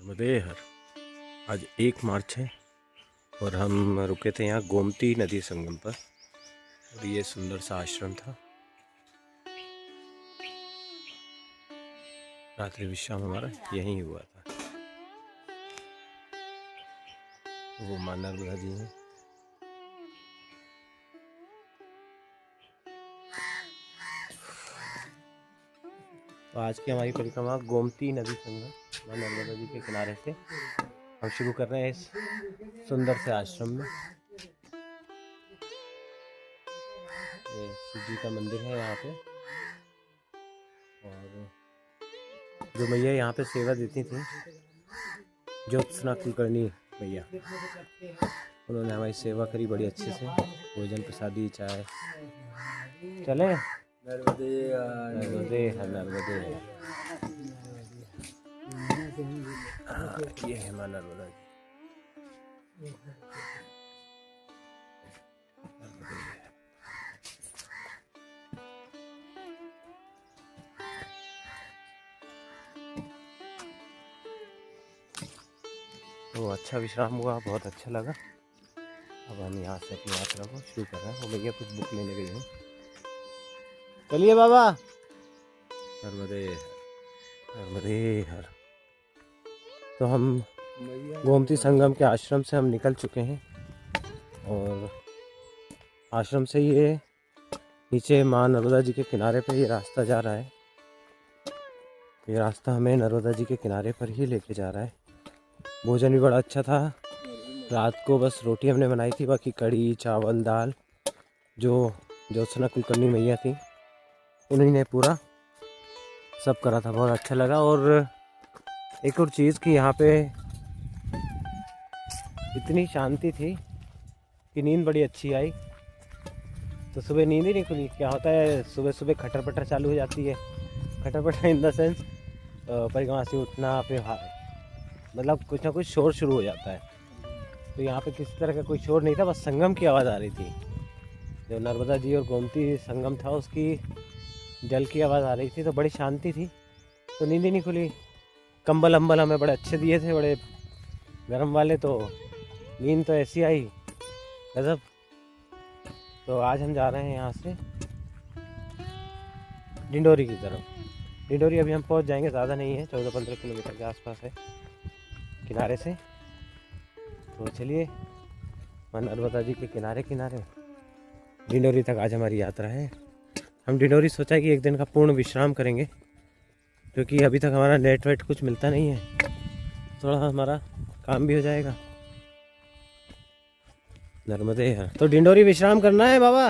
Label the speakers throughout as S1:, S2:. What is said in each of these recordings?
S1: नर्मदेहर। आज 1 मार्च है और हम रुके थे यहाँ गोमती नदी संगम पर और ये सुंदर सा आश्रम था। रात्रि विश्राम हमारा यहीं हुआ था। वो मां नर्मदा जी हैं। तो आज की हमारी परिक्रमा गोमती नदी संगम मां नर्मदा जी के किनारे से हम शुरू कर रहे हैं इस सुंदर से आश्रम में। ये शिव जी का मंदिर है यहाँ पे और जो मैया यहाँ पे सेवा देती थी ज्योत्सना कुलकर्णी मैया, उन्होंने हमारी सेवा करी बड़ी अच्छे से। भोजन प्रसादी चाय चले। नर्मदे नर्मदे नर्मदे। ये है मां नर्मदा जी। तो अच्छा विश्राम हुआ, बहुत अच्छा लगा। अब हम यहाँ से अपनी यात्रा को शुरू कर रहे हैं। वो भैया कुछ बुक लेने गए हैं। चलिए बाबा। नर्मदे नर्मदे हर। तो हम गोमती संगम के आश्रम से हम निकल चुके हैं और आश्रम से ये नीचे मां नर्मदा जी के किनारे पर ये रास्ता जा रहा है। ये रास्ता हमें नर्मदा जी के किनारे पर ही लेके जा रहा है। भोजन भी बड़ा अच्छा था। रात को बस रोटी हमने बनाई थी, बाकी कड़ी चावल दाल जो ज्योत्सना कुलकर्णी मैया थी उन्हीं ने पूरा सब करा था। बहुत अच्छा लगा। और एक और चीज़ कि यहाँ पे इतनी शांति थी कि नींद बड़ी अच्छी आई। तो सुबह नींद ही नहीं खुली। क्या होता है सुबह सुबह खटर पटर चालू हो जाती है। खटर पटर इन द सेंस परिक्रमा से उठना, फिर मतलब कुछ ना कुछ शोर शुरू हो जाता है। तो यहाँ पे किसी तरह का कोई शोर नहीं था, बस संगम की आवाज़ आ रही थी। जो नर्मदा जी और गोमती संगम था उसकी जल की आवाज़ आ रही थी। तो बड़ी शांति थी, तो नींद ही नहीं खुली। कंबल अम्बल हमें बड़े अच्छे दिए थे, बड़े गर्म वाले। तो नींद तो ऐसी आई गजब। तो आज हम जा रहे हैं यहाँ से डिंडोरी की तरफ। डिंडोरी अभी हम पहुँच जाएंगे, ज़्यादा नहीं है, 14-15 किलोमीटर के आसपास है किनारे से। तो चलिए मां नर्मदा जी के किनारे किनारे डिंडोरी तक आज हमारी यात्रा है। हम डिंडोरी सोचा कि एक दिन का पूर्ण विश्राम करेंगे, क्योंकि अभी तक हमारा नेट वेट कुछ मिलता नहीं है। थोड़ा हमारा काम भी हो जाएगा। नर्मदे है तो डिंडोरी विश्राम करना है बाबा।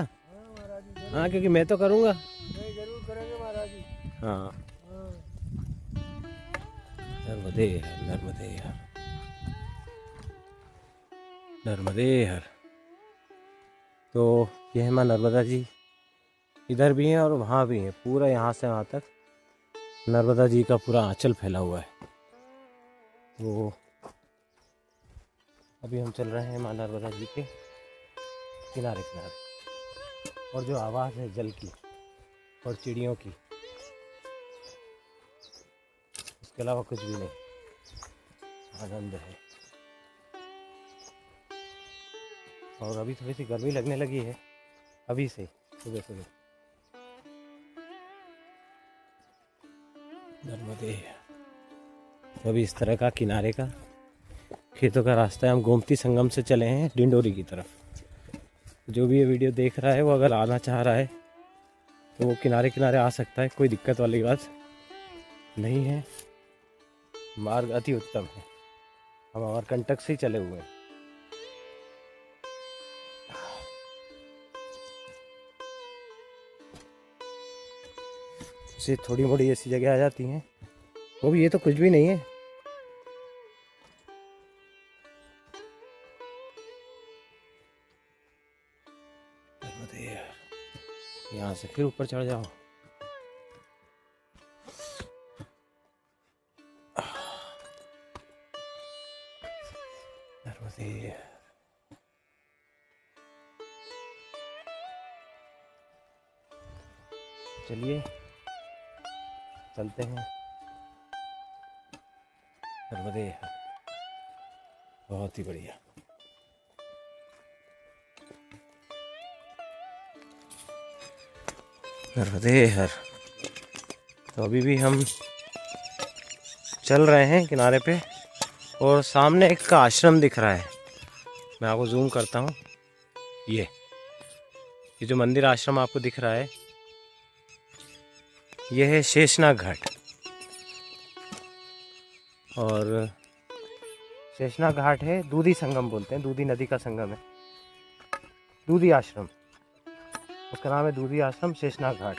S1: हाँ क्योंकि मैं तो करूँगा।
S2: जरूर करेंगे महाराज जी।
S1: हाँ नर्मदे हर नर्मदे हर नर्मदे हर। तो ये है मां नर्मदा जी, इधर भी हैं और वहाँ भी हैं। पूरा यहाँ से वहाँ तक नर्मदा जी का पूरा आंचल फैला हुआ है। तो अभी हम चल रहे हैं मां नर्मदा जी के किनारे किनारे। और जो आवाज़ है जल की और चिड़ियों की, इसके अलावा कुछ भी नहीं। आनंद है। और अभी थोड़ी सी गर्मी लगने लगी है अभी से, सुबह सुबह। नर्मदे अभी इस तरह का किनारे का खेतों का रास्ता है। हम गोमती संगम से चले हैं डिंडोरी की तरफ। जो भी ये वीडियो देख रहा है वो अगर आना चाह रहा है तो वो किनारे किनारे आ सकता है, कोई दिक्कत वाली बात नहीं है। मार्ग अति उत्तम है। हम अमरकंटक से ही चले हुए हैं। से थोड़ी मोड़ी ऐसी जगह आ जाती हैं, वो भी ये तो कुछ भी नहीं है। यहाँ से फिर ऊपर चढ़ जाओ। चलिए चलते हैं नर्मदे हर। बहुत ही बढ़िया। नर्मदे हर। तो अभी भी हम चल रहे हैं किनारे पे और सामने एक आश्रम दिख रहा है। मैं आपको जूम करता हूँ। ये जो मंदिर आश्रम आपको दिख रहा है ये है शेषनाग घाट। और शेषनाग घाट है, दूधी संगम बोलते हैं, दूधी नदी का संगम है, दूधी आश्रम, उसका नाम है दूधी आश्रम शेषनाग घाट।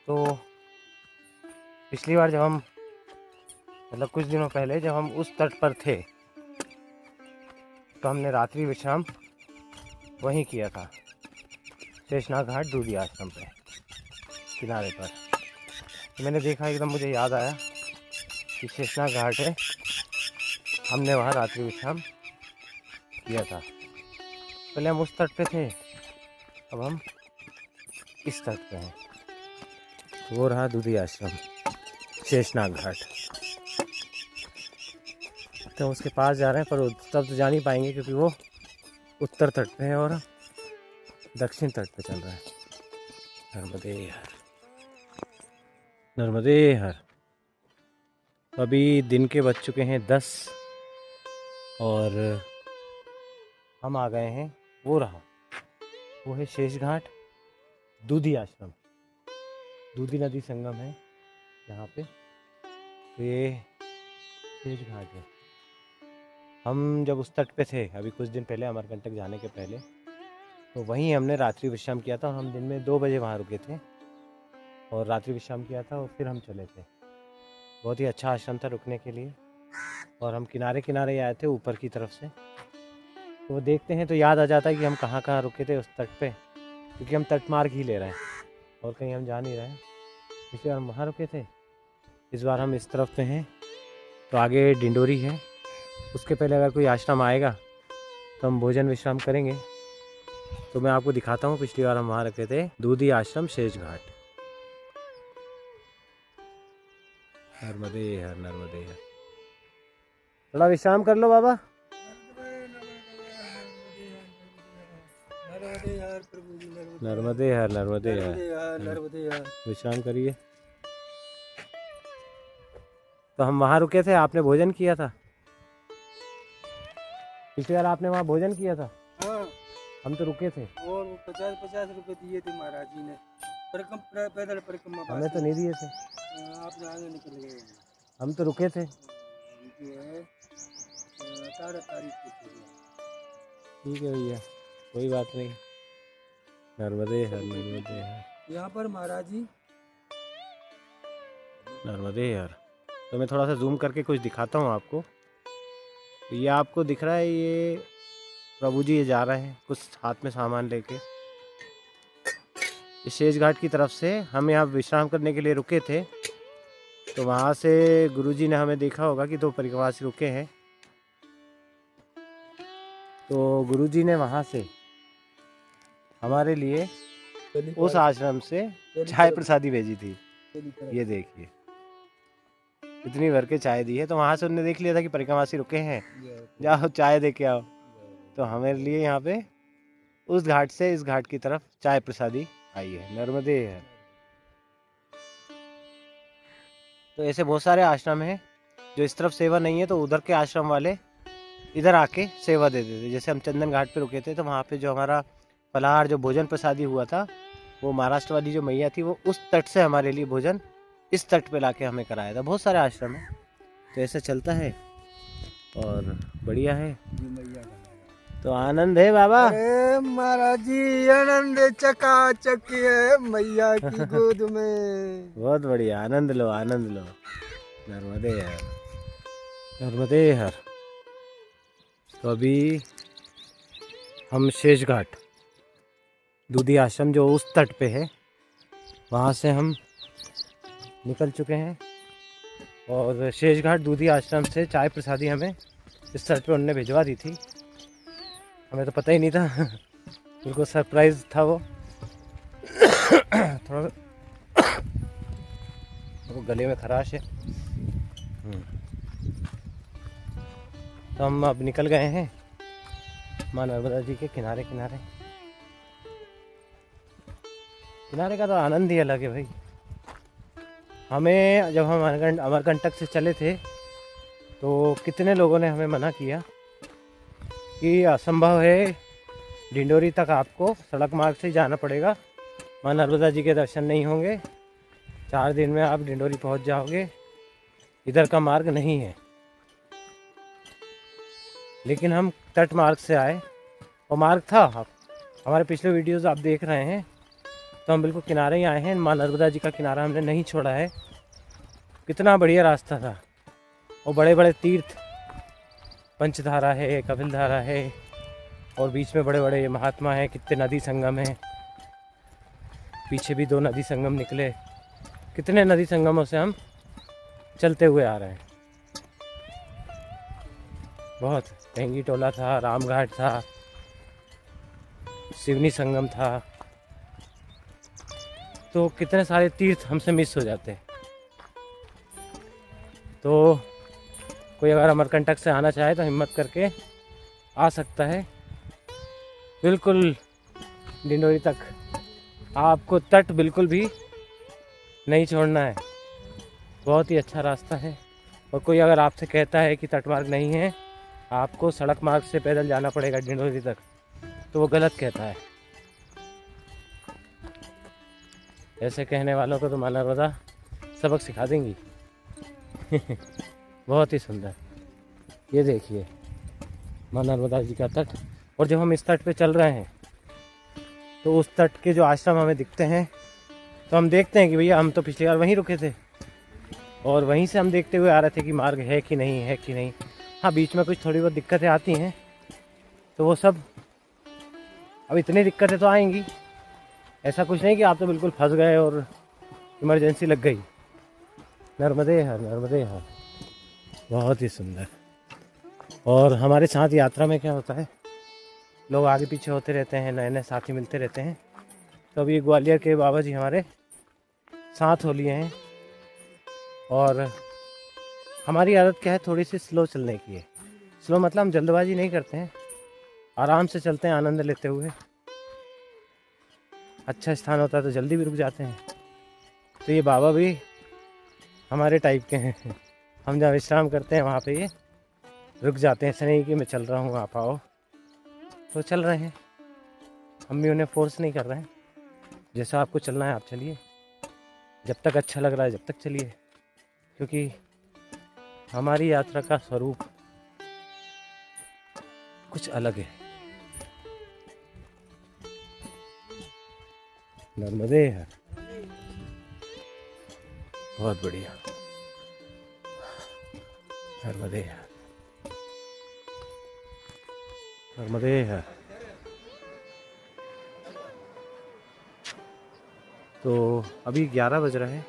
S1: तो पिछली बार जब हम मतलब कुछ दिनों पहले जब हम उस तट पर थे तो हमने रात्रि विश्राम वहीं किया था, शेषनाग घाट दूधी आश्रम पे किनारे पर। तो मैंने देखा, एकदम मुझे याद आया कि शेषनाग घाट है, हमने वहाँ रात्रि विश्राम किया था। पहले हम उस तट पे थे, अब हम इस तट पे हैं। वो रहा दूधी आश्रम शेषनाग घाट। तो उसके पास जा रहे हैं, पर तब तो जा नहीं पाएंगे क्योंकि वो उत्तर तट पे है और दक्षिण तट पे चल रहा है। नर्मदे हर, नर्मदे हर। अभी दिन के बज चुके हैं 10 और हम आ गए हैं, वो रहा, वो है शेष घाट दूधी आश्रम। दूधी नदी संगम है यहाँ पे, तो ये शेष घाट है। हम जब उस तट पे थे अभी कुछ दिन पहले, अमरकंटक जाने के पहले, तो वहीं हमने रात्रि विश्राम किया था और हम दिन में 2 बजे वहाँ रुके थे और रात्रि विश्राम किया था और फिर हम चले थे। बहुत ही अच्छा आश्रम था रुकने के लिए और हम किनारे किनारे आए थे ऊपर की तरफ से। तो वो देखते हैं तो याद आ जाता है कि हम कहाँ कहाँ रुके थे उस तट पे, क्योंकि हम तट मार्ग ही ले रहे हैं और कहीं हम जा नहीं रहे हैं। पिछली बार हम वहाँ रुके थे, इस बार हम इस तरफ पे हैं। तो आगे डिंडोरी है, उसके पहले अगर कोई आश्रम आएगा तो हम भोजन विश्राम करेंगे। तो मैं आपको दिखाता हूँ, पिछली बार हम वहाँ रखे थे दूधी आश्रम शेष घाट। नर्मदे हर, नर्मदे हर। थोड़ा विश्राम कर लो बाबा। नर्मदे हर, नर्मदे हर। विश्राम करिए। तो हम वहाँ रुके थे, आपने भोजन किया था पिछली बार, आपने वहाँ भोजन किया था।
S2: हाँ,
S1: हम तो रुके थे
S2: और 50-50 रुपए दिए थे महाराज जी ने, पैदल परिक्रमा।
S1: हमें तो नहीं दिए थे,
S2: आपने आगे निकल गए।
S1: हम तो रुके थे।
S2: ये है 18 तारीख को थी।
S1: ठीक है भैया, कोई बात नहीं। नर्मदे हर, नर्मदे हर।
S2: यहाँ पर महाराज जी
S1: नर्मदे हर। तो मैं थोड़ा सा जूम करके कुछ दिखाता हूँ आपको। तो ये आपको दिख रहा है, ये प्रभु जी ये जा रहे हैं कुछ हाथ में सामान लेके। इस शेष घाट की तरफ से हम यहाँ विश्राम करने के लिए रुके थे, तो वहाँ से गुरुजी ने हमें देखा होगा कि 2 परिक्रमावासी रुके हैं, तो गुरुजी ने वहाँ से हमारे लिए उस आश्रम से चाय प्रसादी भेजी थी। ये देखिए इतनी भर के चाय दी है। तो वहाँ से उन्होंने देख लिया था कि परिक्रमावासी रुके हैं, जाओ चाय दे के आओ। तो हमारे लिए यहाँ पे उस घाट से इस घाट की तरफ चाय प्रसादी आई है। नर्मदे है। तो ऐसे बहुत सारे आश्रम हैं जो इस तरफ सेवा नहीं है तो उधर के आश्रम वाले इधर आके सेवा दे देते। जैसे हम चंदन घाट पे रुके थे तो वहाँ पे जो हमारा फलाहार जो भोजन प्रसादी हुआ था, वो महाराष्ट्र वाली जो मैया थी वो उस तट से हमारे लिए भोजन इस तट पे लाके हमें कराया था। बहुत सारे आश्रम हैं, तो ऐसा चलता है और बढ़िया है। तो आनंद है बाबा।
S2: अरे महाराज जी आनंद चकाचक है मैया की गोद में।
S1: बहुत बढ़िया, आनंद लो, आनंद लो। नर्मदे हर, नर्मदे हर। तो अभी हम शेष घाट दूधी आश्रम जो उस तट पे है वहाँ से हम निकल चुके हैं और शेष घाट दूधी आश्रम से चाय प्रसादी हमें इस तट पे उन्होंने भिजवा दी थी। हमें तो पता ही नहीं था, बिल्कुल सरप्राइज था वो। थोड़ा तो गले में खराश है। तो हम अब निकल गए हैं माँ नर्मदा जी के किनारे किनारे। किनारे का तो आनंद ही अलग है भाई। हमें जब हम अमरकंटक से चले थे तो कितने लोगों ने हमें मना किया कि असंभव है, डिंडोरी तक आपको सड़क मार्ग से जाना पड़ेगा, माँ नर्मदा जी के दर्शन नहीं होंगे, 4 दिन में आप डिंडोरी पहुंच जाओगे, इधर का मार्ग नहीं है। लेकिन हम तट मार्ग से आए और मार्ग था, हमारे पिछले वीडियोस आप देख रहे हैं, तो हम बिल्कुल किनारे ही आए हैं। माँ नर्मदा जी का किनारा हमने नहीं छोड़ा है। कितना बढ़िया रास्ता था, और बड़े बड़े तीर्थ, पंचधारा है, कपिलधारा है, और बीच में बड़े बड़े महात्मा हैं, कितने नदी संगम हैं, पीछे भी 2 नदी संगम निकले। कितने नदी संगमों से हम चलते हुए आ रहे हैं। बहुत टेंगी टोला था, रामघाट था, सिवनी संगम था, तो कितने सारे तीर्थ हमसे मिस हो जाते हैं। तो कोई अगर अमरकंटक से आना चाहे तो हिम्मत करके आ सकता है। बिल्कुल डिंडोरी तक आपको तट बिल्कुल भी नहीं छोड़ना है। बहुत ही अच्छा रास्ता है। और कोई अगर आपसे कहता है कि तट मार्ग नहीं है, आपको सड़क मार्ग से पैदल जाना पड़ेगा डिंडोरी तक, तो वो गलत कहता है। ऐसे कहने वालों को तो माँ नर्मदा सबक सिखा देंगी। बहुत ही सुंदर, ये देखिए माँ नर्मदा जी का तट। और जब हम इस तट पे चल रहे हैं तो उस तट के जो आश्रम हमें दिखते हैं, तो हम देखते हैं कि भैया हम तो पिछली बार वहीं रुके थे और वहीं से हम देखते हुए आ रहे थे कि मार्ग है कि नहीं है कि नहीं। हाँ, बीच में कुछ थोड़ी बहुत दिक्कतें आती हैं, तो वो सब अब इतनी दिक्कतें तो आएंगी, ऐसा कुछ नहीं कि आप तो बिल्कुल फंस गए और इमरजेंसी लग गई। नर्मदे हर, नर्मदे हर। बहुत ही सुंदर। और हमारे साथ यात्रा में क्या होता है, लोग आगे पीछे होते रहते हैं, नए नए साथी मिलते रहते हैं। तो अभी ग्वालियर के बाबा जी हमारे साथ हो लिए हैं, और हमारी आदत क्या है, थोड़ी सी स्लो चलने की है। स्लो मतलब हम जल्दबाजी नहीं करते हैं, आराम से चलते हैं, आनंद लेते हुए। अच्छा स्थान होता है तो जल्दी भी रुक जाते हैं। तो ये बाबा भी हमारे टाइप के हैं। हम जहाँ विश्राम करते हैं वहाँ पे ये रुक जाते हैं। ऐसा नहीं कि मैं चल रहा हूँ आप आओ, तो चल रहे हैं। हम भी उन्हें फोर्स नहीं कर रहे हैं, जैसा आपको चलना है आप चलिए, जब तक अच्छा लग रहा है जब तक चलिए, क्योंकि हमारी यात्रा का स्वरूप कुछ अलग है। नर्मदे है, बहुत बढ़िया। नर्मदे है, नर्मदे है। तो अभी 11 बज रहे हैं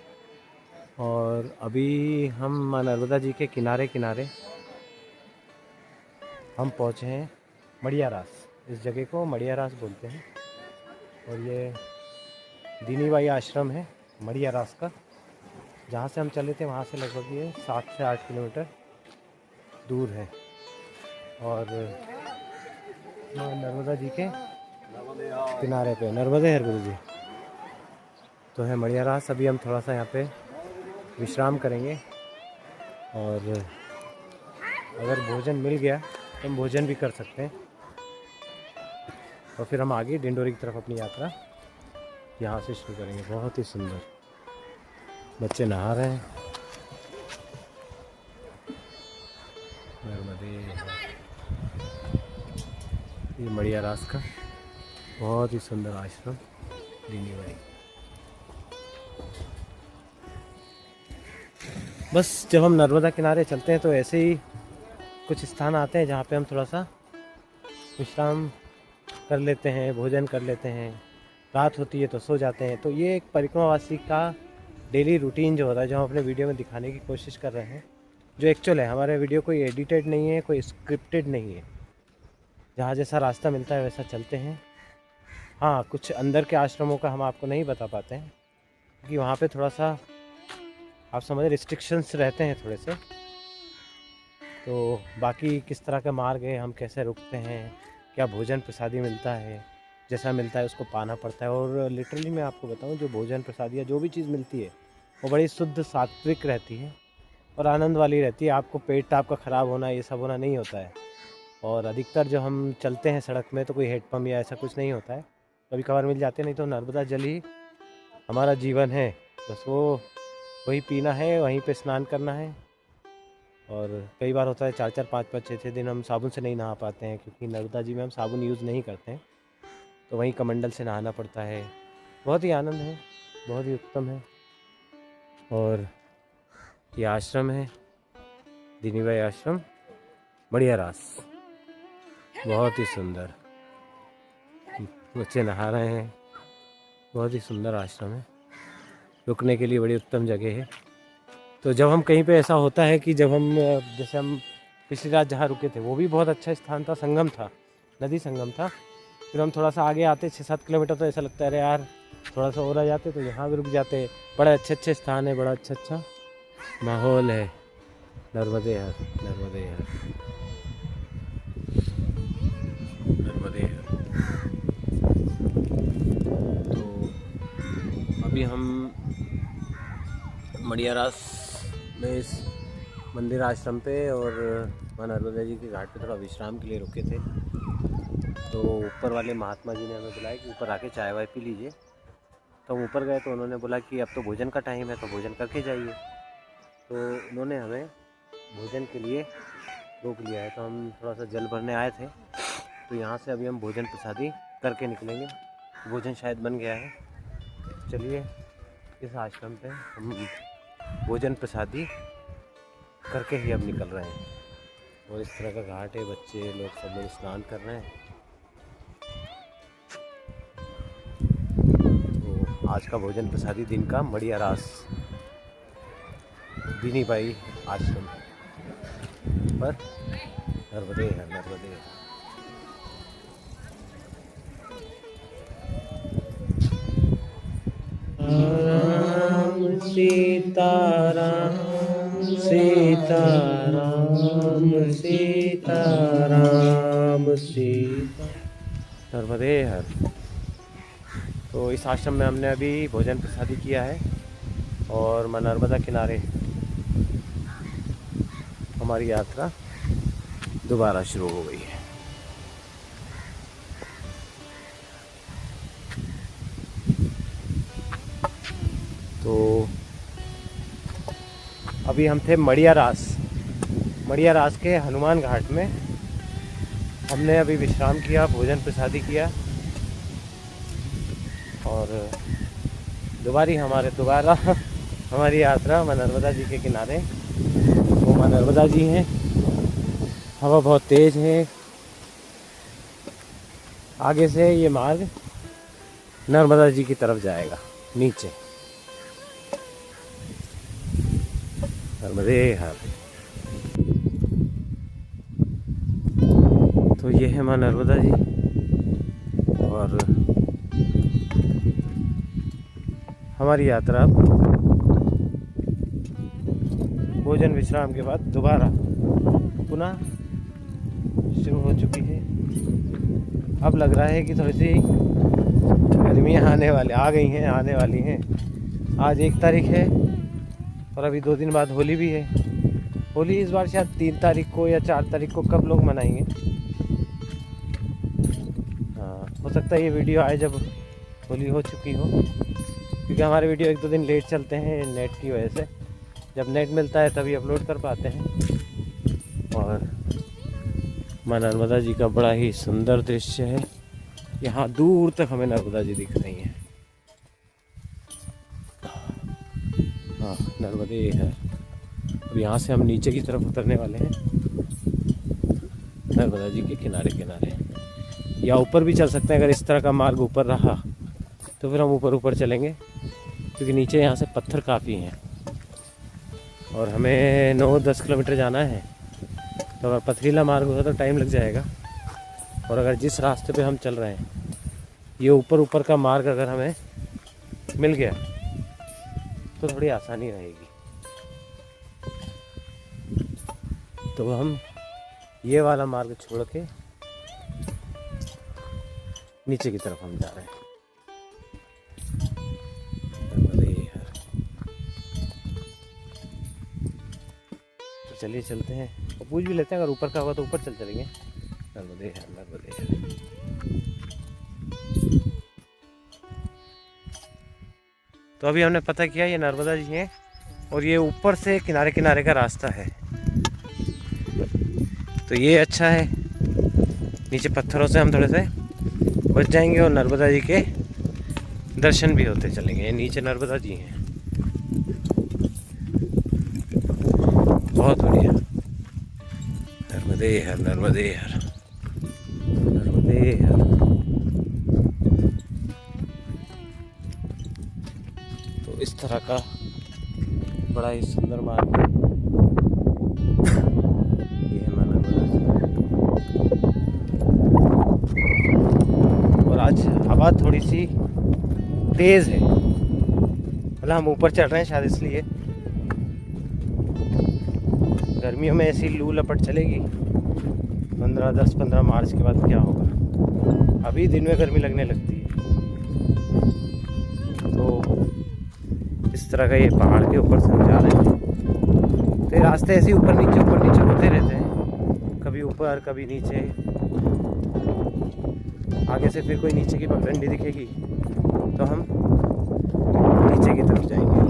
S1: और अभी हम माँ नर्मदा जी के किनारे किनारे हम पहुँचे हैं मड़ियारास। इस जगह को मड़ियारास बोलते हैं, और ये दीनीबाई आश्रम है मड़ियारास का। जहाँ से हम चले थे वहाँ से लगभग ये 7 से 8 किलोमीटर दूर है। और नर्मदा जी के किनारे पे, नर्मदे हर गुरु जी, तो है मड़ियारास। अभी हम थोड़ा सा यहाँ पे विश्राम करेंगे, और अगर भोजन मिल गया तो हम भोजन भी कर सकते हैं, और फिर हम आगे डिंडोरी की तरफ अपनी यात्रा यहाँ से शुरू करेंगे। बहुत ही सुंदर, बच्चे नहा रहे हैं। नर्मदे, ये मड़ियारास का बहुत ही सुंदर आश्रम दीनीबाई। बस जब हम नर्मदा किनारे चलते हैं तो ऐसे ही कुछ स्थान आते हैं जहाँ पे हम थोड़ा सा विश्राम कर लेते हैं, भोजन कर लेते हैं, रात होती है तो सो जाते हैं। तो ये एक परिक्रमावासी का डेली रूटीन जो होता है, जो हम अपने वीडियो में दिखाने की कोशिश कर रहे हैं, जो एक्चुअल है। हमारे वीडियो कोई एडिटेड नहीं है, कोई स्क्रिप्टेड नहीं है। जहाँ जैसा रास्ता मिलता है वैसा चलते हैं। हाँ, कुछ अंदर के आश्रमों का हम आपको नहीं बता पाते हैं, क्योंकि वहाँ पे थोड़ा सा आप समझ रिस्ट्रिक्शंस रहते हैं थोड़े से। तो बाकी किस तरह का मार्ग है, हम कैसे रुकते हैं, क्या भोजन प्रसादी मिलता है, जैसा मिलता है उसको पाना पड़ता है। और लिटरली मैं आपको बताऊं, जो भोजन प्रसादी या जो भी चीज़ मिलती है वो बड़ी शुद्ध सात्विक रहती है और आनंद वाली रहती है। आपको पेट आपका ख़राब होना, ये सब होना नहीं होता है। और अधिकतर जो हम चलते हैं सड़क में तो कोई हेडपम्प या ऐसा कुछ नहीं होता है, कभी कभार मिल जाते, नहीं तो नर्मदा जल ही हमारा जीवन है। बस वही पीना है, वहीं पे स्नान करना है। और कई बार होता है 4-4, 5-5, 6-6 दिन हम साबुन से नहीं नहा पाते हैं, क्योंकि नर्मदा जी में हम साबुन यूज़ नहीं करते हैं, तो वहीं कमंडल से नहाना पड़ता है। बहुत ही आनंद है, बहुत ही उत्तम है। और ये आश्रम है दीनीबाई आश्रम, बढ़िया रास, बहुत ही सुंदर। बच्चे नहा रहे हैं, बहुत ही सुंदर आश्रम है, रुकने के लिए बड़ी उत्तम जगह है। तो जब हम कहीं पे ऐसा होता है कि जब हम, जैसे हम पिछली रात जहाँ रुके थे वो भी बहुत अच्छा स्थान था, संगम था, नदी संगम था। फिर हम थोड़ा सा आगे आते 6-7 किलोमीटर तो ऐसा लगता है अरे यार थोड़ा सा और आ जाते तो यहाँ भी रुक जाते। बड़े अच्छे स्थान है, बड़ा अच्छा माहौल है। नर्मदे हर, नर्मदे हर, नर्मदे हर। तो अभी हम मड़ियारास में इस मंदिर आश्रम पे और माँ नर्मदा जी के घाट पे थोड़ा विश्राम के लिए रुके थे। तो ऊपर वाले महात्मा जी ने हमें बुलाया कि ऊपर आके चाय वाय पी लीजिए। तो हम ऊपर गए तो उन्होंने बोला कि अब तो भोजन का टाइम है, तो भोजन करके जाइए। तो उन्होंने हमें भोजन के लिए रोक लिया है। तो हम थोड़ा सा जल भरने आए थे, तो यहाँ से अभी हम भोजन प्रसादी करके निकलेंगे। भोजन शायद बन गया है। चलिए इस आश्रम पे हम भोजन प्रसादी करके ही अब निकल रहे हैं। और इस तरह का घाट है, बच्चे लोग सब लोग स्नान कर रहे हैं। तो आज का भोजन प्रसादी दिन का मड़ियारास दीनीबाई आश्रम पर नर्मदे है, नर्मदे है। राम सीताराम, सीताराम सीताराम सीता, नर्मदे हर। तो इस आश्रम में हमने अभी भोजन प्रसादी किया है और माँ नर्मदा किनारे हमारी यात्रा दोबारा शुरू हो गई है। तो अभी हम थे मड़ियारास के हनुमान घाट में। हमने अभी विश्राम किया, भोजन प्रसादी किया और दोबारा हमारी यात्रा माँ नर्मदा जी के किनारे। वो माँ नर्मदा जी हैं, हवा बहुत तेज़ है। आगे से ये मार्ग नर्मदा जी की तरफ जाएगा, नीचे। नर्मदे हर। तो ये है माँ नर्मदा जी और हमारी यात्रा भोजन विश्राम के बाद दोबारा पुनः शुरू हो चुकी है। अब लग रहा है कि थोड़ी सी गर्मियाँ आने वाली हैं। आज 1 तारीख है और अभी 2 दिन बाद होली भी है। होली इस बार शायद 3 तारीख को या 4 तारीख को, कब लोग मनाएंगे। हाँ, हो सकता है ये वीडियो आए जब होली हो चुकी हो, क्योंकि हमारे वीडियो 1-2 दिन लेट चलते हैं नेट की वजह से। जब नेट मिलता है तभी अपलोड कर पाते हैं। और माँ नर्मदा जी का बड़ा ही सुंदर दृश्य है। यहाँ दूर तक हमें नर्मदा जी दिख रही हैं। हाँ, नर्मदे है। अब यहाँ से हम नीचे की तरफ उतरने वाले हैं, नर्मदा जी के किनारे। या ऊपर भी चल सकते हैं, अगर इस तरह का मार्ग ऊपर रहा तो फिर हम ऊपर चलेंगे, क्योंकि नीचे यहाँ से पत्थर काफ़ी हैं और हमें 9-10 किलोमीटर जाना है। तो अगर पथरीला मार्ग होगा तो टाइम लग जाएगा। और अगर जिस रास्ते पे हम चल रहे हैं ये ऊपर का मार्ग अगर हमें मिल गया तो थोड़ी आसानी रहेगी। तो हम ये वाला मार्ग छोड़ के नीचे की तरफ हम जा रहे हैं। तो चलिए चलते हैं और पूछ भी लेते हैं, अगर ऊपर का होगा तो ऊपर चलेंगे। नर्मदे हर नर्मदे हर। तो अभी हमने पता किया ये नर्मदा जी हैं और ये ऊपर से किनारे किनारे का रास्ता है, तो ये अच्छा है। नीचे पत्थरों से हम थोड़े से बच जाएंगे और नर्मदा जी के दर्शन भी होते चलेंगे। ये नीचे नर्मदा जी हैं, बहुत बढ़िया। नर्मदे हर नर्मदे हर नर्मदे हर। तो इस तरह का बड़ा ही सुंदर मार्ग है। ये है माँ नर्मदा जी। और आज हवा थोड़ी सी तेज है, मतलब हम ऊपर चढ़ रहे हैं शायद इसलिए। गर्मियों में ऐसी लू लपट चलेगी 10-15 मार्च के बाद क्या होगा। अभी दिन में गर्मी लगने लगती है। तो इस तरह का ये पहाड़ के ऊपर से हम जा रहे हैं, तो ये रास्ते ऐसे ऊपर नीचे होते रहते हैं, कभी ऊपर कभी नीचे। आगे से फिर कोई नीचे की पगडंडी दिखेगी तो हम नीचे की तरफ जाएंगे।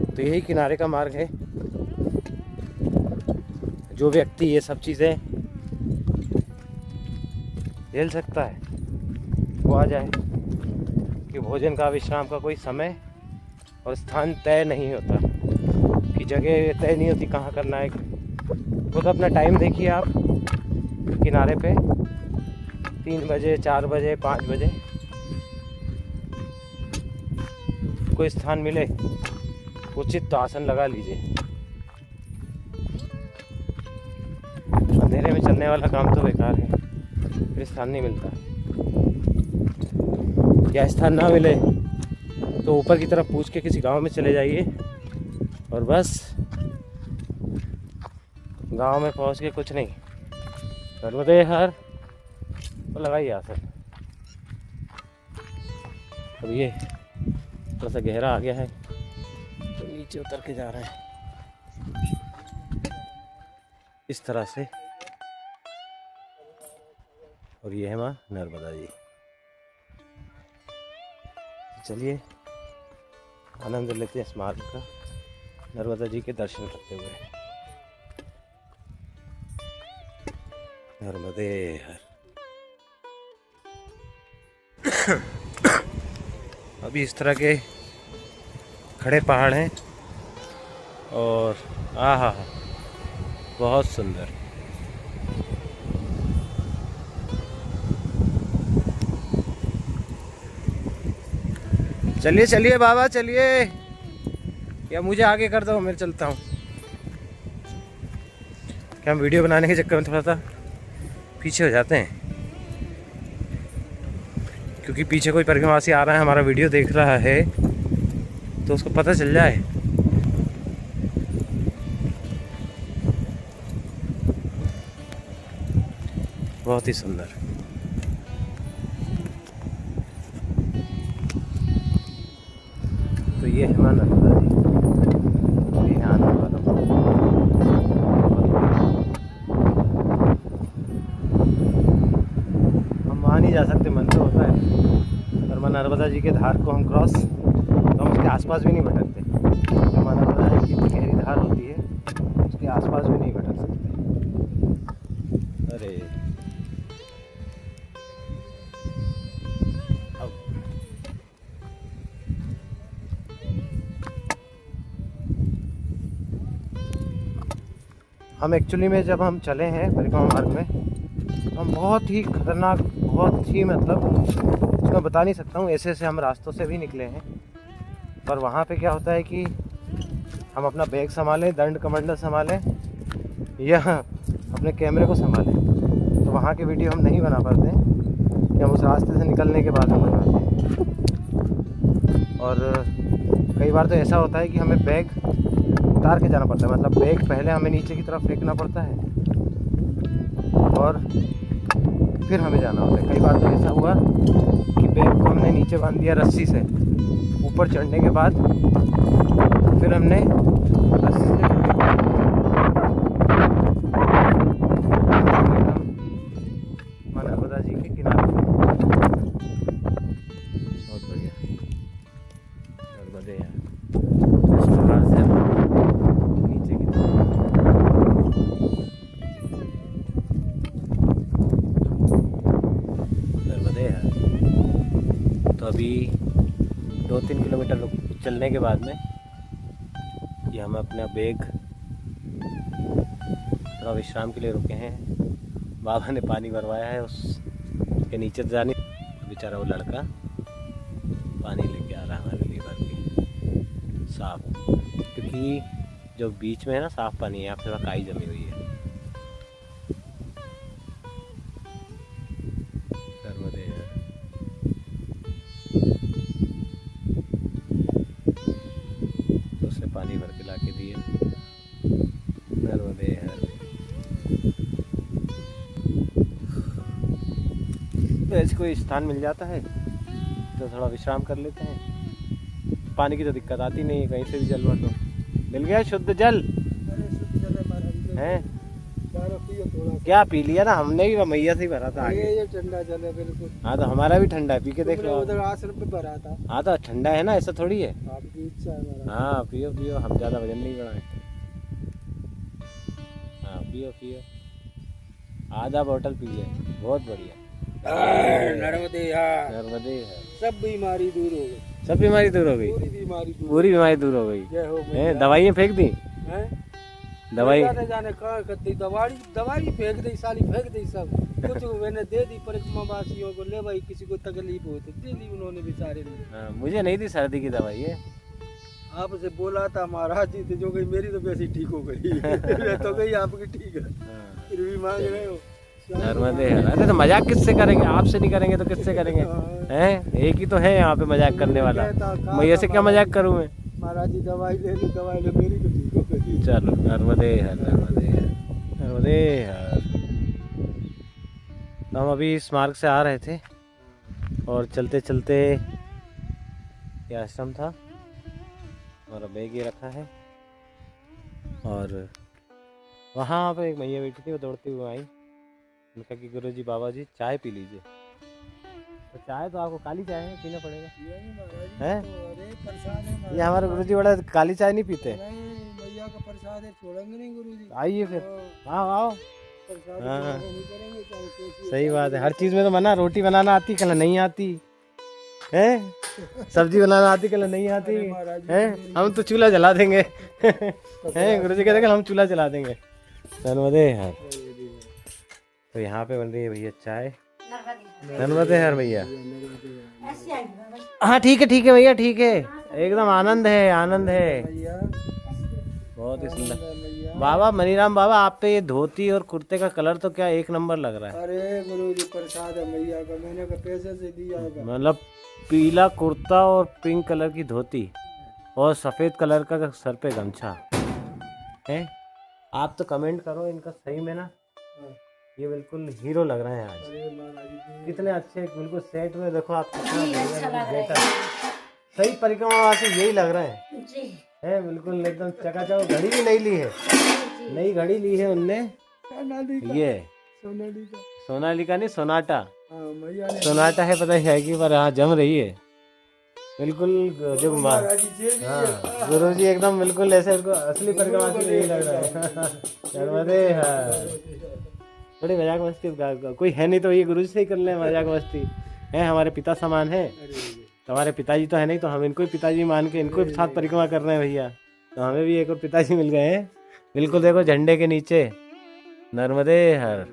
S1: तो यही किनारे का मार्ग है। जो व्यक्ति ये सब चीज़ें झेल सकता है वो आ जाए, कि भोजन का विश्राम का कोई समय और स्थान तय नहीं होता, कि जगह तय नहीं होती कहाँ करना है। खुद अपना टाइम देखिए आप, किनारे पे 3 बजे 4 बजे 5 बजे कोई स्थान मिले उचित तो आसन लगा लीजिए। अंधेरे में चलने वाला काम तो बेकार है, फिर स्थान नहीं मिलता। या स्थान ना मिले तो ऊपर की तरफ पूछ के किसी गांव में चले जाइए और बस गांव में पहुंच के कुछ नहीं, नर्मदे हर तो लगाइए आसन। अब ये थोड़ा सा गहरा आ गया है तो नीचे उतर के जा रहे हैं इस तरह से। और ये है माँ नर्मदा जी। चलिए आनंद लेते हैं इस मार्ग का, नर्मदा जी के दर्शन करते हुए। नर्मदे हर। अभी इस तरह के खड़े पहाड़ हैं और आहा बहुत सुंदर। चलिए चलिए बाबा चलिए, या मुझे आगे कर दो, मैं चलता हूँ। क्या हम वीडियो बनाने के चक्कर में थोड़ा सा पीछे हो जाते हैं, क्योंकि पीछे कोई परिक्रमावासी आ रहा है, हमारा वीडियो देख रहा है तो उसको पता चल जाए। बहुत ही सुंदर। तो ये है माँ नर्मदा जी, ये आने वाला हम वहाँ नहीं जा सकते, मन तो होता है, पर माँ नर्मदा जी के धार को हम क्रॉस, तो हम उसके आसपास भी नहीं भटकते। माँ नर्मदा जी की गहरी धार होती है, उसके आसपास भी नहीं भटक सकते। अरे हम एक्चुअली में जब हम चले हैं परिक्रमा मार्ग में, तो हम बहुत ही खतरनाक, बहुत ही मतलब इसमें बता नहीं सकता हूँ, ऐसे ऐसे हम रास्तों से भी निकले हैं। पर वहाँ पे क्या होता है कि हम अपना बैग संभालें, दंड कमंडल संभालें या अपने कैमरे को संभालें, तो वहाँ के वीडियो हम नहीं बना पाते हैं, कि हम उस रास्ते से निकलने के बाद हम बनाते हैं। और कई बार तो ऐसा होता है कि हमें बैग उतार के जाना पड़ता है, मतलब बैग पहले हमें नीचे की तरफ फेंकना पड़ता है और फिर हमें जाना होता है। कई बार तो ऐसा हुआ कि बैग को हमने नीचे बांध दिया रस्सी से, ऊपर चढ़ने के बाद फिर हमने रस्सी से माँ नर्मदा जी के किनारे पे। बहुत बढ़िया नर्मदे है। इस प्रकार से हम नीचे की तरफ नर्मदे है। तो अभी 2-3 किलोमीटर चलने के बाद में ये हम अपना बैग थोड़ा विश्राम के लिए रुके हैं। बाबा ने पानी भरवाया है उसके नीचे जाने, बेचारा वो लड़का पानी लेके आ रहा है हमारे लिए भर के साफ, क्योंकि जो बीच में है ना साफ पानी है, यहाँ पे थोड़ा काई जमी हुई है। नर्मदे है। तो उसने पानी भर के ला के दिए। नर्मदे है। तो ऐसे कोई स्थान मिल जाता है तो थोड़ा विश्राम कर लेते हैं। पानी की तो दिक्कत आती नहीं है, कहीं से भी जल भर लो। मिल गया शुद्ध जल है। क्या पी लिया ना हमने भी, मैया से ही भरा था आगे।
S2: ये ठंडा जल है बिल्कुल।
S1: हाँ तो हमारा भी ठंडा है, पी के देख लो।
S2: उधर आश्रम पे भरा था।
S1: हाँ तो ठंडा है ना, ऐसा थोड़ी है।
S2: आपकी इच्छा है हमारा।
S1: हाँ पियो पियो, हम ज़्यादा वजन नहीं बढ़ाए। हाँ पियो पियो, आधा बोतल पी जाए, बहुत बढ़िया।
S2: नर्मदे है।
S1: नर्मदे है।
S2: सब बीमारी दूर हो गई।
S1: सब बीमारी दूर हो गई। पूरी बीमारी दूर हो गई।
S2: जय हो।
S1: दवाइयाँ फेंक दी। दवाई
S2: जाने कहाँ करती, दवाई फेंक दी, साली फेंक दी सब कुछ मैंने दे दी परिक्रमा वासियों को। ले भाई किसी को तकलीफ हो तो दे दी उन्होंने बेचारे ने।
S1: मुझे नहीं दी सर्दी की दवाई है।
S2: आपसे बोला था महाराज जी, जो गई मेरी तो वैसे ठीक हो गई। तो गई आपकी ठीक है, फिर भी मांग रहे हो।
S1: नर्मदे है। अरे तो मजाक किससे करेंगे, आपसे नहीं करेंगे तो किससे करेंगे? हैं एक ही तो है यहाँ पे मजाक करने वाला। मैं ऐसे क्या मजाक करूँ मैं?
S2: महाराज जी दवाई ले लो, दवाई लो, मेरी तो ठीक हो गई।
S1: चलो नर्मदे है। नर्मदे है। नर्मदे है। तो हम अभी इस मार्ग से आ रहे थे और चलते चलते ये आश्रम था, हमारा बैग ये रखा है और वहाँ पे एक मैया बैठी थी, वो दौड़ती हुई आई। उनका कि गुरुजी बाबा जी चाय पी लीजिए। तो चाय तो आपको काली चाय है, पीना पड़ेगा है। ये हमारे गुरुजी बड़ा काली चाय नहीं पीते।
S2: भैया का प्रसाद है, छोड़ेंगे नहीं गुरुजी।
S1: आइए फिर, आओ आओ। हाँ सही बात है, हर चीज़ में तो मना। रोटी बनाना आती कल नहीं आती है, सब्जी बनाना आती कल नहीं आती है, हम तो चूल्हा जला देंगे। हैं गुरुजी कहते हम चूल्हा जला देंगे। नर्मदे है। तो यहाँ पे बन रही है भैया चाय। नर्मदे है भैया। हाँ ठीक है भैया, ठीक है, एकदम आनंद है, आनंद है, बहुत ही सुंदर। बाबा मनीराम बाबा, आप पे ये धोती और कुर्ते का कलर तो क्या एक नंबर लग रहा है।
S2: अरे गुरुजी प्रसाद है मैया का, मैंने का पैसे से दिया है।
S1: मतलब पीला कुर्ता और पिंक कलर की धोती और सफ़ेद कलर का सर पे गमछा है। आप तो कमेंट करो इनका, सही में ना ये बिल्कुल हीरो लग रहे हैं आज। कितने अच्छे, बिल्कुल सेट में। देखो आप कितना सही परिक्रमावासी यही लग रहे हैं बिल्कुल एकदम चकाचक। घड़ी भी नहीं ली है, नई घड़ी ली है उनने। ये सोनालिका नहीं, सोनाटा। सोनाटा है, पता है कि, पर हाँ जम रही है बिल्कुल। जो हाँ गुरुजी एकदम बिल्कुल ऐसे असली परिक्रमावासी यही लग रहा है। नर्मदे है। थोड़ी मजाक मस्ती कोई है नहीं तो ये गुरुजी से ही कर ले मजाक मस्ती है। हमारे पिता समान है, तो हमारे पिताजी तो है नहीं, तो हम इनको ही पिताजी मान के इनको भी साथ परिक्रमा कर रहे हैं भैया। तो हमें भी एक और पिताजी मिल गए हैं बिल्कुल। देखो झंडे के नीचे नर्मदे हर।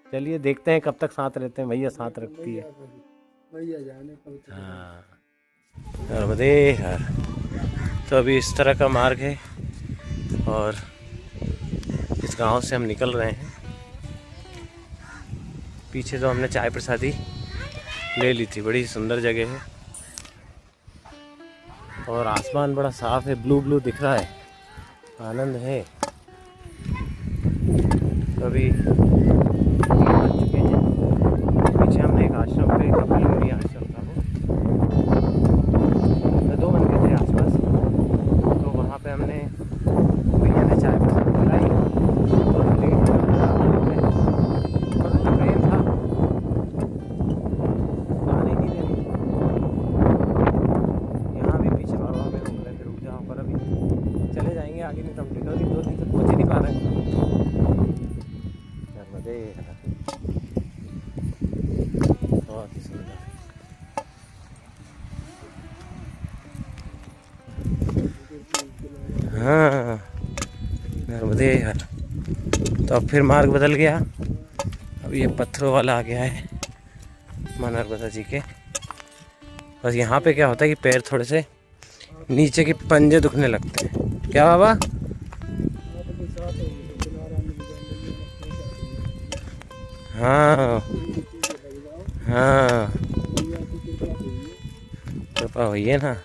S1: चलिए देखते हैं कब तक साथ रहते हैं। भैया साथ रखती है। हाँ नर्मदे हर। तो अभी इस तरह का मार्ग है और इस गांव से हम निकल रहे हैं। पीछे तो हमने चाय प्रसादी ले ली थी, बड़ी सुंदर जगह है और आसमान बड़ा साफ है, ब्लू ब्लू दिख रहा है। आनंद है। तो अभी बन चुके हैं। पीछे हमने एक आश्रम पे, कपिल आश्रम था वो, 2 मंदिर थे आसपास। तो वहाँ पे हमने, भैया ने चाय पसंद पिलाई और लेट ट्रेन था, आने ही नहीं रही। यहाँ भी पीछे बाबा में रुक रहे थे, रुक जाओ, पर अभी चले जाएंगे आगे, नहीं तो हम 2 दिन तक पहुँच ही नहीं पा रहे हैं। नर्मदे बहुत ही सुंदर। हाँ नर्मदे यार। तो अब फिर मार्ग बदल गया, अब ये पत्थरों वाला आ गया है माँ नर्मदा जी के। बस यहाँ पे क्या होता है कि पैर थोड़े से नीचे के पंजे दुखने लगते हैं। क्या बाबा? हाँ हाँ, कृपा हुई है ना।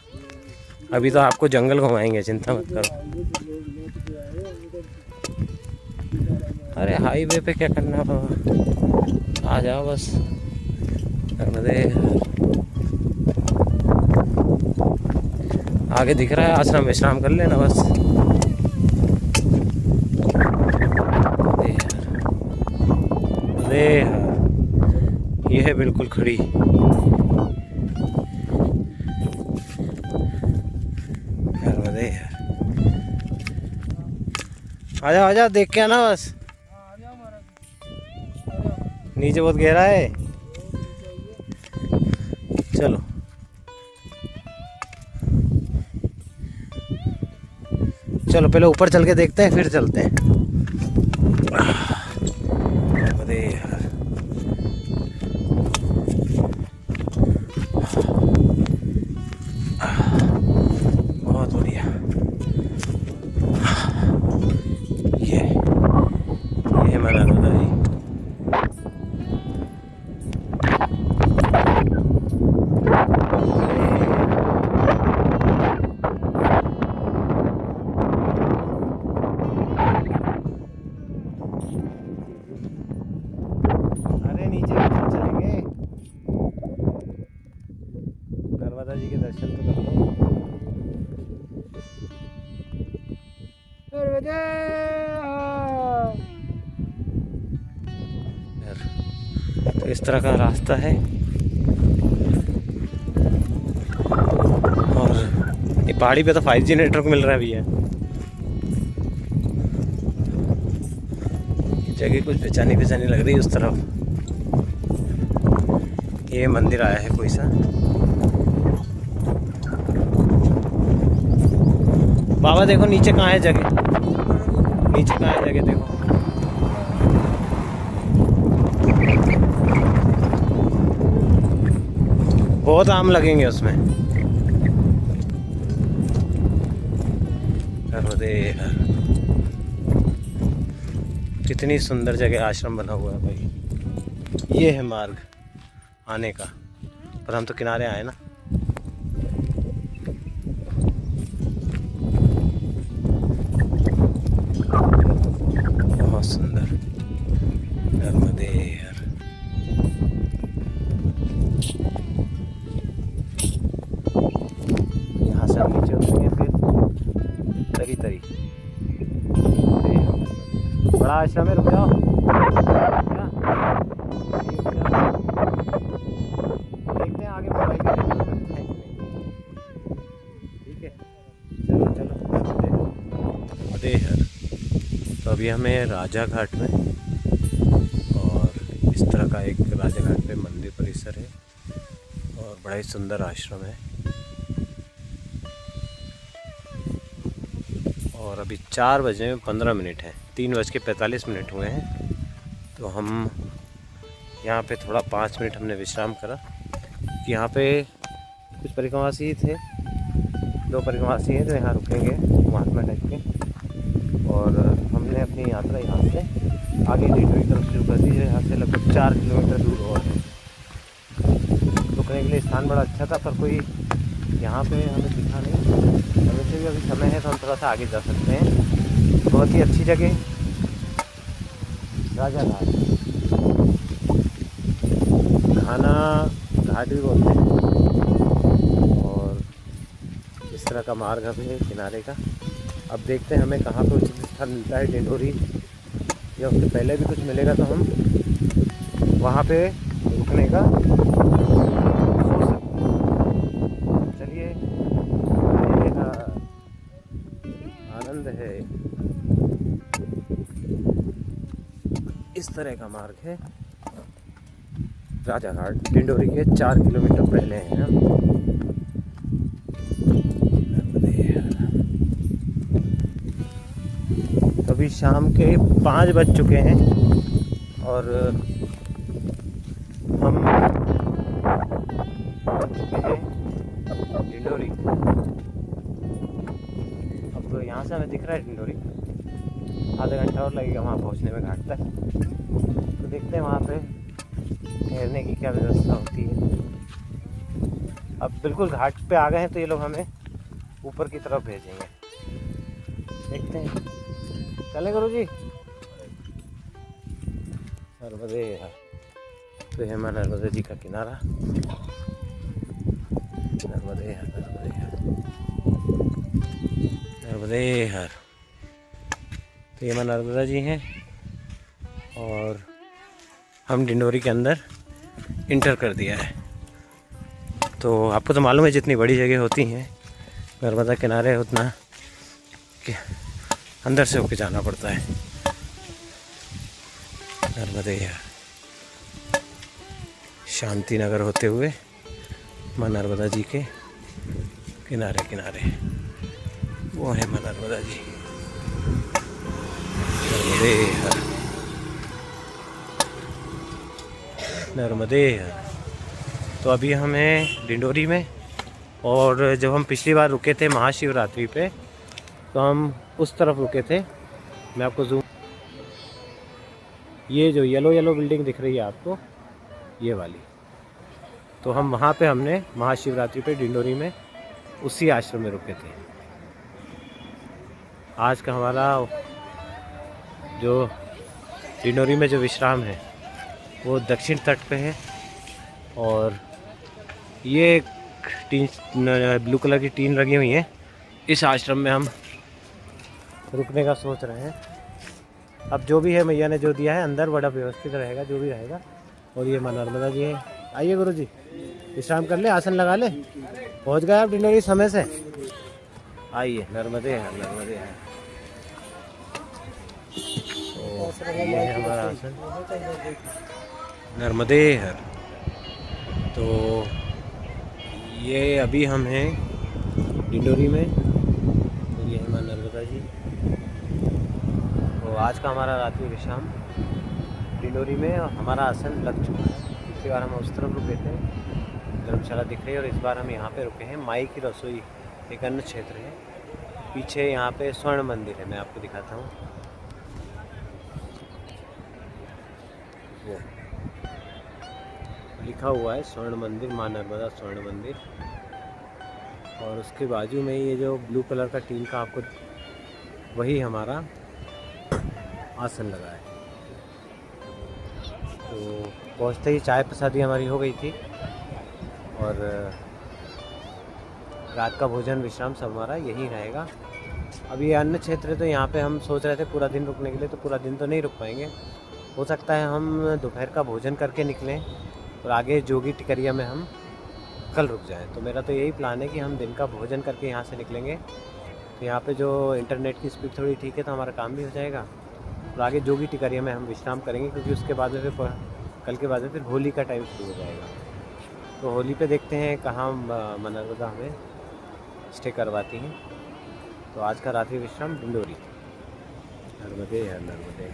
S1: अभी तो आपको जंगल घुमाएंगे, चिंता मत करो। अरे हाईवे पे क्या करना बाबा, आ जाओ बस। आगे दिख रहा है आश्रम, विश्राम कर लेना बस। अरे ये है बिल्कुल खड़ी। आजा आजा, देख के आना बस। नीचे बहुत गहरा है, चलो। चलो पहले ऊपर चल के देखते हैं, फिर चलते हैं। अरे यार बहुत बढ़िया। ये माँ नर्मदा जी। अरे नीचे भी चलेंगे, नर्मदा जी के दर्शन तो कर लो। तो इस तरह का रास्ता है, और ये पहाड़ी पे तो 5G नेटवर्क मिल रहा है भैया। जगह कुछ पहचानी पहचानी लग रही है उस तरफ। ये मंदिर आया है कोई सा। बाबा देखो नीचे कहाँ है जगह, नीचे कहाँ है जगह देखो। बहुत आम लगेंगे उसमें। कितनी सुंदर जगह आश्रम बना हुआ है भाई। ये है मार्ग आने का, पर हम तो किनारे आए ना। बहुत सुंदर नर्मदे यार। यहाँ से हम नीचे उतरेंगे, फिर तरी तरी बड़ा आश्रम है। रुक जाओ, देखते हैं आगे मोबाइल के। ठीक है, चलो चलो। अरे यार, तो अभी हमें राजा घाट में, और इस तरह का एक राजा घाट पे मंदिर परिसर है, और बड़ा ही सुंदर आश्रम है। और अभी 4:15 है, 3:45 हुए हैं। तो हम यहाँ पे थोड़ा 5 मिनट हमने विश्राम करा। यहाँ पे कुछ परिक्रमावासी थे, 2 परिक्रमावासी हैं जो यहाँ रुकेंगे महात्मा टाइप के। और हमने अपनी यात्रा यहाँ से आगे रीटो की तरफ शुरू कर दी है। यहाँ से लगभग 4 किलोमीटर दूर और है। रुकने के लिए स्थान बड़ा अच्छा था, पर कोई यहाँ पे हमें दिखा नहीं। और वैसे भी अभी समय है तो हम थोड़ा सा आगे जा सकते हैं। बहुत ही अच्छी जगह राजा घाट, घाना घाट भी बोलते हैं। और इस तरह का मार्ग भी है किनारे का। अब देखते हैं हमें कहाँ पर उचित स्थान मिलता है डिंडोरी, या उससे पहले भी कुछ मिलेगा तो हम वहाँ पे रुकने का सोच सकते हैं। चलिए, ये का आनंद है। इस तरह का मार्ग है राजा घाट, डिंडोरी के 4 किलोमीटर पहले हैं हम। अभी शाम के 5 बज चुके हैं और हम पहुंच चुके हैं डिंडोरी। अब तो यहाँ से हमें दिख रहा है डिंडोरी, आधा घंटा और लगेगा वहाँ पहुँचने में घाट तक। तो देखते हैं वहाँ पे ठहरने की क्या व्यवस्था होती है। अब बिल्कुल घाट पे आ गए हैं तो ये लोग हमें ऊपर की तरफ भेजेंगे, देखते हैं। चले गुरु जी। नर्मदे, तो ये हमारा नर्मदा जी का किनारा। नर्मदे हर, नर्मदे हर, नर्मदे हर। तो ये हमारे नर्मदा जी हैं और हम डिंडोरी के अंदर इंटर कर दिया है। तो आपको तो मालूम है जितनी बड़ी जगह होती हैं नर्मदा किनारे, उतना कि अंदर से होके जाना पड़ता है। नर्मदे शांति नगर होते हुए माँ नर्मदा जी के किनारे किनारे वो है माँ नर्मदा जी। नर्मदे हर, नर्मदे हर। तो अभी हम हैं डिंडोरी में, और जब हम पिछली बार रुके थे महाशिवरात्रि पे तो हम उस तरफ रुके थे। मैं आपको जूम, ये जो येलो येलो बिल्डिंग दिख रही है आपको, ये वाली, तो हम वहाँ पे हमने महाशिवरात्रि पे डिंडोरी में उसी आश्रम में रुके थे। आज का हमारा जो डिंडोरी में जो विश्राम है वो दक्षिण तट पे है। और ये एक टीन, ब्लू कलर की टीन लगी हुई है, इस आश्रम में हम रुकने का सोच रहे हैं। अब जो भी है मैया ने जो दिया है अंदर बड़ा व्यवस्थित रहेगा जो भी रहेगा। और ये माँ नर्मदा जी है। आइए गुरु जी, विश्राम कर ले, आसन लगा ले। पहुंच गए आप डिंडोरी समय से। आइए, नर्मदे है, नर्मदे है। तो ये है हमारा आसन, नर्मदे है। तो ये अभी हम हैं डिंडोरी में, तो ये है माँ नर्मदा जी। तो आज का हमारा रात्रि विश्राम डिंडोरी में, और हमारा आसन लग चुका है। पिछली बार हम उस तरफ रुके थे, धर्मशाला दिख रही है, और इस बार हम यहाँ पे रुके हैं। माई की रसोई एक अन्य क्षेत्र है, पीछे यहाँ पे स्वर्ण मंदिर है, मैं आपको दिखाता हूँ। वो लिखा हुआ है स्वर्ण मंदिर, माँ नर्मदा स्वर्ण मंदिर। और उसके बाजू में ये जो ब्लू कलर का टीन का आपको, वही हमारा आसन लगा है। तो पहुँचते ही चाय प्रसादी हमारी हो गई थी, और रात का भोजन विश्राम सब हमारा यही रहेगा। अब ये अन्य क्षेत्र है, तो यहाँ पे हम सोच रहे थे पूरा दिन रुकने के लिए, तो पूरा दिन तो नहीं रुक पाएंगे। हो सकता है हम दोपहर का भोजन करके निकलें और आगे जोगी टिकरिया में हम कल रुक जाएं। तो मेरा तो यही प्लान है कि हम दिन का भोजन करके यहाँ से निकलेंगे। तो यहाँ पे जो इंटरनेट की स्पीड थोड़ी ठीक है, तो हमारा काम भी हो जाएगा। और आगे जोगी टिकरिया में हम विश्राम करेंगे, क्योंकि उसके बाद में फिर कल के बाद में फिर होली का टाइम शुरू हो जाएगा। तो होली पे देखते हैं कहाँ माँ नर्मदा हमें स्टे करवाती हैं। तो आज का रात्रि विश्राम डिंडोरी। नर्मदे है, नर्मदे।